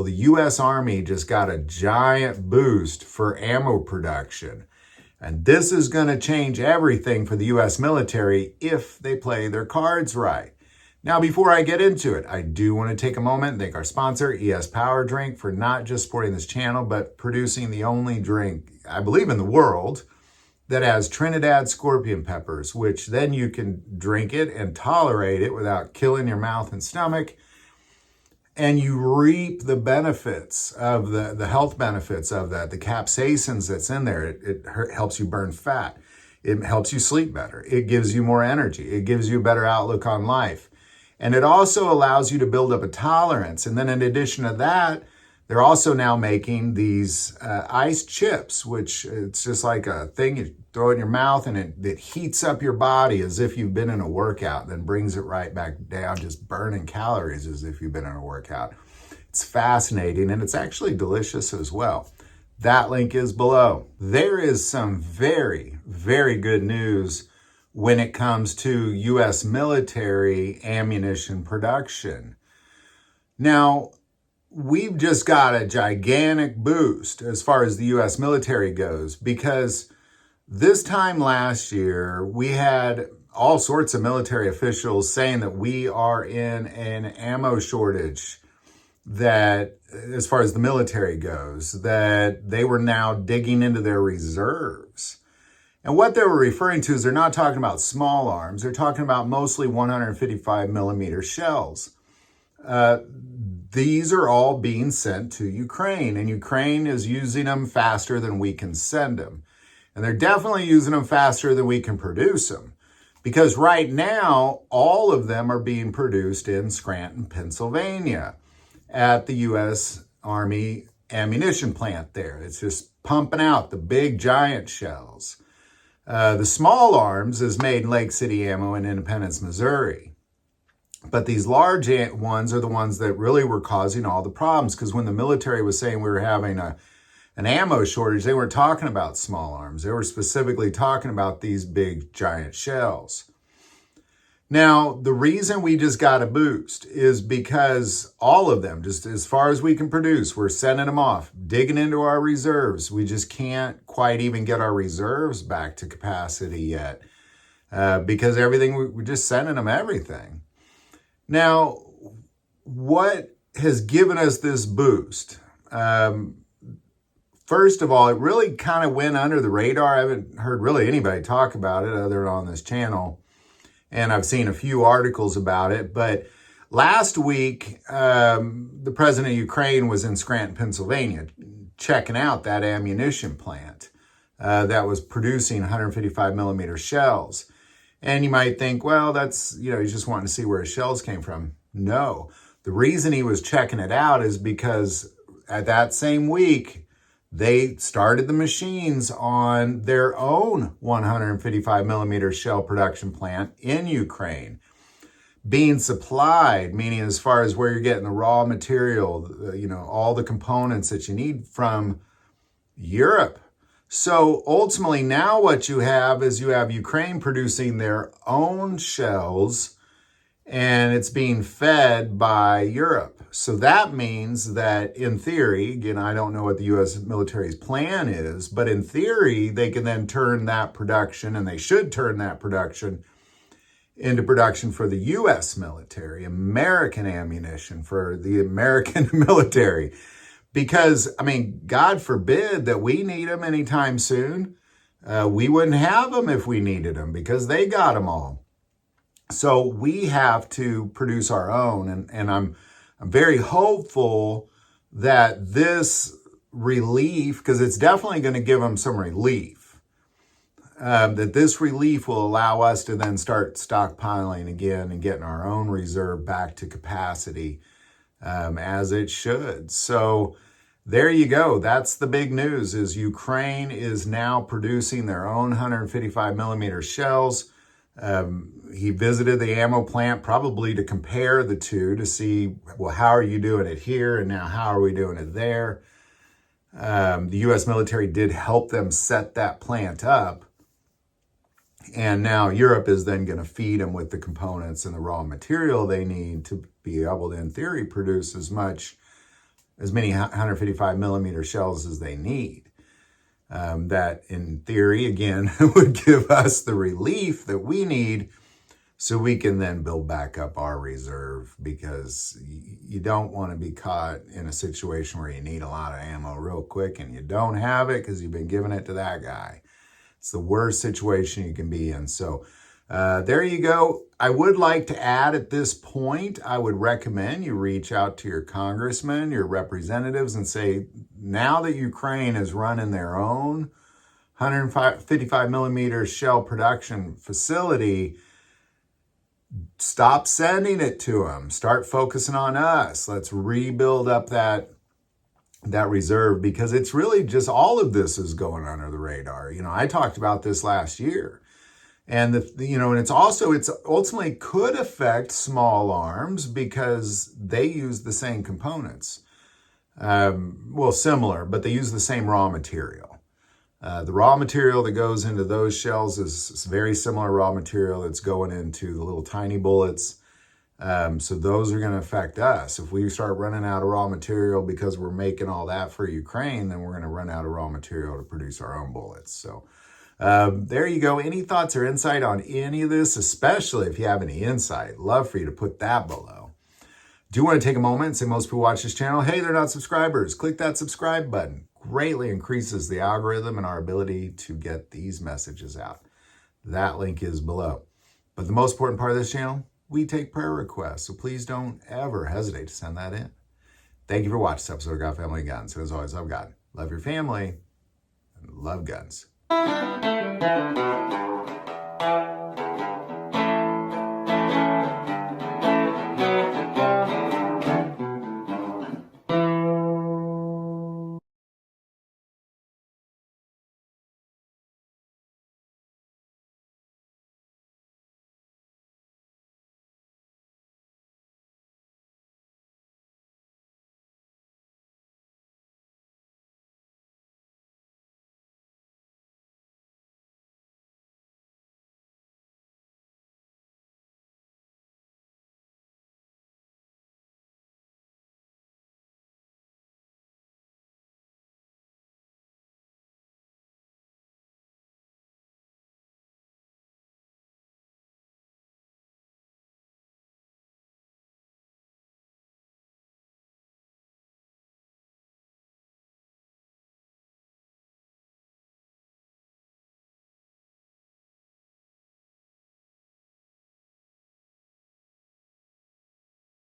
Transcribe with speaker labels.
Speaker 1: Well, the U.S. Army just got a giant boost for ammo production. And this is going to change everything for the U.S. military if they play their cards right. Now, before I get into it, I do want to take a moment and thank our sponsor, ES Power Drink, for not just supporting this channel, but producing the only drink, I believe, in the world that has Trinidad scorpion peppers, which then you can drink it and tolerate it without killing your mouth and stomach. And you reap the benefits of the health benefits of that, the capsaicins that's in there. It helps you burn fat. It helps you sleep better. It gives you more energy. It gives you a better outlook on life. And it also allows you to build up a tolerance. And then in addition to that, they're also now making these ice chips, which it's just like a thing you throw in your mouth and it heats up your body as if you've been in a workout, then brings it right back down, just burning calories as if you've been in a workout. It's fascinating and it's actually delicious as well. That link is below. There is some very, very good news when it comes to U.S. military ammunition production. Now, we've just got a gigantic boost as far as the U.S. military goes, because this time last year, we had all sorts of military officials saying that we are in an ammo shortage, that as far as the military goes, that they were now digging into their reserves. And what they were referring to is they're not talking about small arms. They're talking about mostly 155 millimeter shells. These are all being sent to Ukraine, and Ukraine is using them faster than we can send them. And they're definitely using them faster than we can produce them, because right now, all of them are being produced in Scranton, Pennsylvania, at the U.S. Army ammunition plant there. It's just pumping out the big giant shells. The small arms is made in Lake City Ammo in Independence, Missouri. But these large ones are the ones that really were causing all the problems, because when the military was saying we were having an ammo shortage, they weren't talking about small arms. They were specifically talking about these big giant shells. Now, the reason we just got a boost is because all of them, just as far as we can produce, we're sending them off, digging into our reserves. We just can't quite even get our reserves back to capacity yet, because everything, we're just sending them everything. Now, what has given us this boost? First of all, it really kind of went under the radar. I haven't heard really anybody talk about it other than on this channel. And I've seen a few articles about it. But last week, the president of Ukraine was in Scranton, Pennsylvania, checking out that ammunition plant that was producing 155 millimeter shells. And you might think, well, that's, he's just wanting to see where his shells came from. No, the reason he was checking it out is because at that same week, they started the machines on their own 155 millimeter shell production plant in Ukraine, being supplied, meaning as far as where you're getting the raw material, all the components that you need from Europe. So ultimately now what you have is you have Ukraine producing their own shells, and it's being fed by Europe. So that means that in theory, again, I don't know what the U.S. military's plan is, but in theory, they can then turn that production, and they should turn that production into production for the U.S. military, American ammunition for the American military. Because, God forbid that we need them anytime soon. We wouldn't have them if we needed them, because they got them all. So we have to produce our own, and I'm very hopeful that this relief, because it's definitely going to give them some relief, that this relief will allow us to then start stockpiling again and getting our own reserve back to capacity, as it should. So there you go. That's the big news, is Ukraine is now producing their own 155 millimeter shells. He visited the ammo plant probably to compare the two, to see, well, how are you doing it here? And now how are we doing it there? The U.S. military did help them set that plant up. And now Europe is then going to feed them with the components and the raw material they need to be able to, in theory, produce as much as many 155 millimeter shells as they need. That in theory, again, would give us the relief that we need so we can then build back up our reserve, because you don't want to be caught in a situation where you need a lot of ammo real quick and you don't have it because you've been giving it to that guy. It's the worst situation you can be in. So there you go. I would like to add at this point, I would recommend you reach out to your congressman, your representatives, and say, now that Ukraine is running their own 155 millimeter shell production facility, stop sending it to them. Start focusing on us. Let's rebuild up that reserve, because it's really just all of this is going under the radar. You know, I talked about this last year. And and it's ultimately could affect small arms because they use the same components. Similar, but they use the same raw material. The raw material that goes into those shells is very similar raw material that's going into the little tiny bullets. So those are going to affect us. If we start running out of raw material because we're making all that for Ukraine, then we're going to run out of raw material to produce our own bullets. So there you go. Any thoughts or insight on any of this, especially if you have any insight? Love for you to put that below. Do you want to take a moment and say, most people watch this channel, hey, they're not subscribers? Click that subscribe button. Greatly increases the algorithm and our ability to get these messages out. That link is below. But the most important part of this channel, we take prayer requests. So please don't ever hesitate to send that in. Thank you for watching this episode of God, Family, and Guns. And as always, love God, love your family, and love guns.